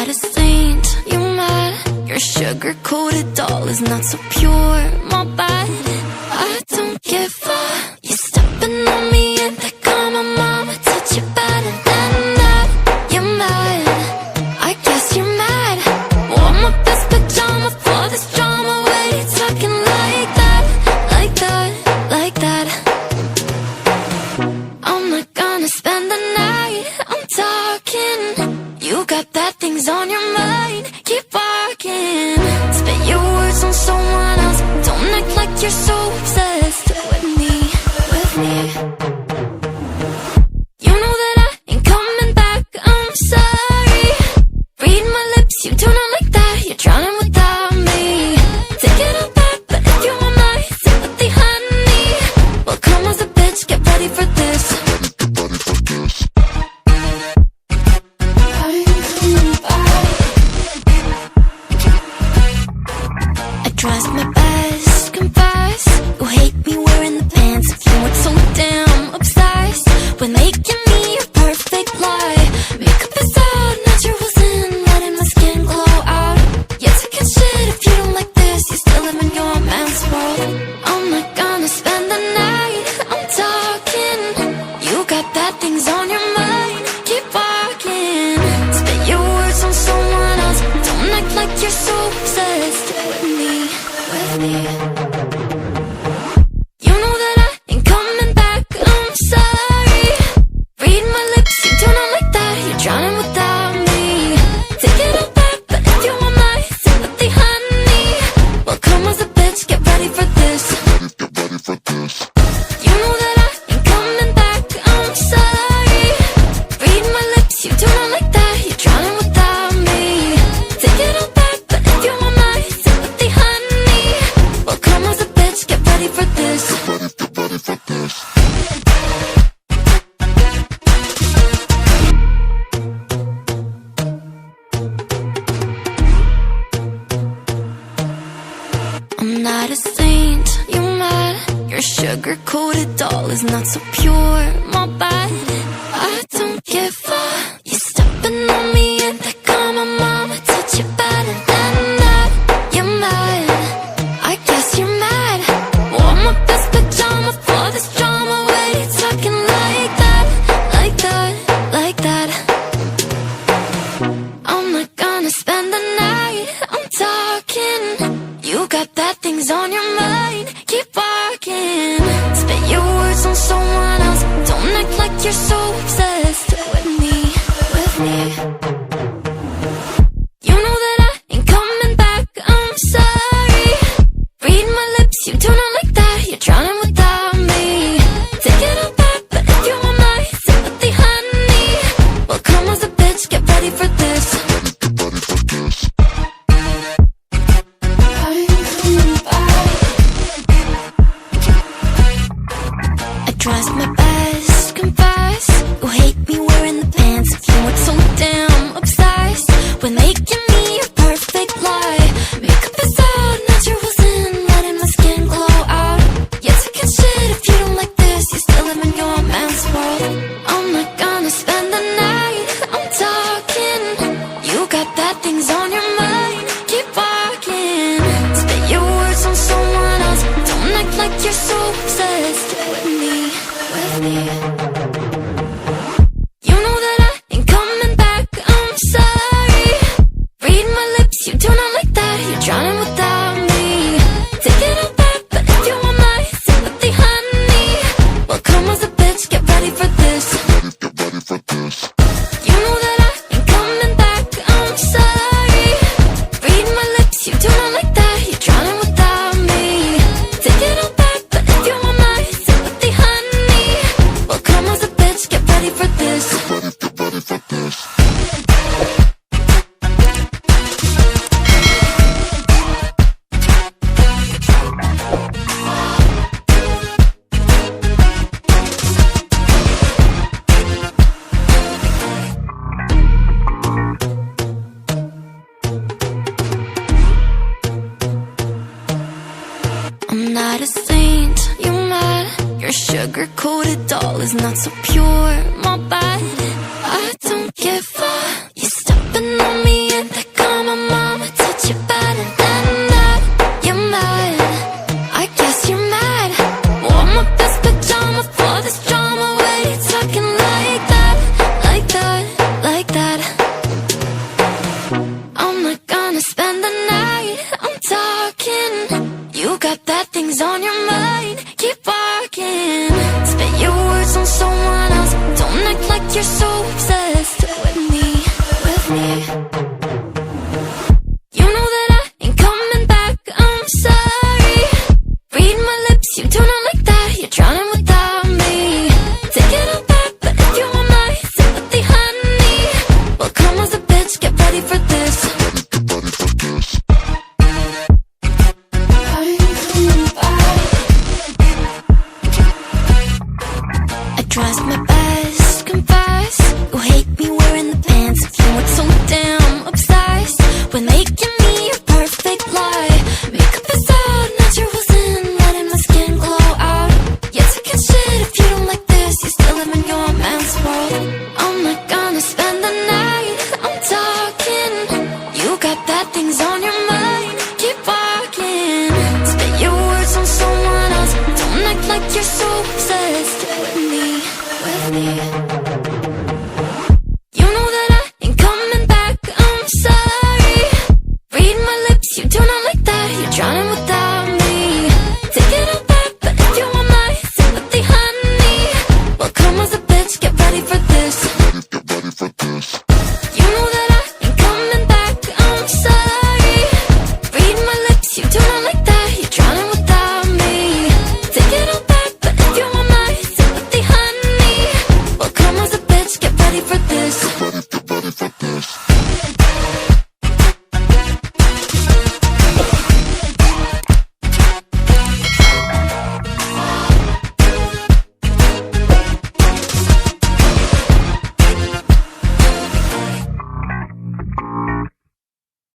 not a saint, you mad? Your sugar-coated doll is not so pure, my bad. I don't give a, you stepping on me and they call my mama, touch you better than that. You're mad, I guess you're mad. Wore my best pajama for this drama. Why you talking like that, like that, like that? I'm not gonna spend the night, I'm talking. You got bad things on your mind, keep walking. Spit your words on someone else, don't act like you're so obsessed with me, with me. You know that I ain't coming back, I'm sorry. Read my lips, you do not like that, you're drowning without me. Take it all back, but if you want my sympathy, honey, well come as a bitch, get ready for this. Tries my best, confess. You hate me wearing the pants. If you weren't so damn obsessed with making me a perfect lie. Makeup is out, naturals in, letting my skin glow out. You took a shit if you don't like this. You still live in your man's world. I'm not gonna spend the night, I'm talking. You got bad things on your mind, keep walking. Spit your words on someone else, don't act like you're so obsessed with me, with me. You know that I ain't coming back, I'm sorry. Read my lips, you do not like that, you're drowning without me. Take it all back, but if you want my sympathy, honey, well come as a bitch, get ready for this. Get ready for this. You know that I ain't coming back, I'm sorry. Read my lips, you do not like that, you're drowning without me. Take it all back, but if you want my sympathy, honey, well come as a bitch, get ready for this. Get ready for this. I'm not a saint, you mad? Your sugar-coated doll is not so pure, my bad. I don't give a, you stepping on me and they call my mama, touch you better than that. You're mad, I guess you're mad. Wore my best pajama for this drama. Why you talking like that, like that, like that? I'm not gonna spend the night, I'm talking. You got bad things on your mind, keep walking. Spit your words on someone else, don't act like you're so obsessed with me, with me. You know that I ain't coming back, I'm sorry. Read my lips, you do not like that, you're drowning without me. Take it all back, but if you want my sympathy, honey, well come as a bitch, get ready for this. Get ready for this. I tries my best, confess. You hate me wearing the pants. If you weren't so damn obsessed with making me a perfect lie. Makeup is out, naturals in, letting my skin glow out. You took a shit if you don't like this. You still live in your man's world. I'm not gonna spend the night, I'm talking. You got bad things on your mind, keep walking. Spit your words on someone else, don't act like you're so obsessed with me, with me. You know that I ain't coming back, I'm sorry. Read my lips, you do not like that, you're drowning without me. Take it all back, but if you want my sympathy, honey, well come as a bitch, get ready for this. Get ready for this. You know that I ain't coming back, I'm sorry. Read my lips, you do not like that, you're drowning without me. Take it all back, but if you want my sympathy, honey, well come as a bitch, get ready for this. Get ready for this. I'm not a saint, you mad? Your sugar-coated doll is not so pure, my bad. I don't give a, you stepping on me and you're so obsessed with me, with me. You know that I ain't coming back, I'm sorry. Read my lips, you do not like that, you're drowning without me. Take it all back, but if you want my sympathy, honey, well, come as a bitch, get ready for this. I trust my best, confess. You hate me wearing the pants if you weren't so damn obsessed with making me a perfect lie. Makeup is out, naturals in, letting my skin glow out. You're taking shit if you don't like this, you still live in your man's world. I'm not gonna spend the night, I'm talking. You got bad things on your mind, keep walking. Spit your words on someone else, don't act like you're so obsessed with me, with me. You know that I ain't coming back, I'm sorry. Read my lips, you do not like that, you're drowning without me. Take it all back, but if you want my sympathy, honey, well, come as a bitch, get ready for this. You know that I ain't coming back, I'm sorry. Read my lips, you do not like that, you're drowning without me. Take it all back, but if you want my sympathy, honey, well, come as a bitch, get ready for this.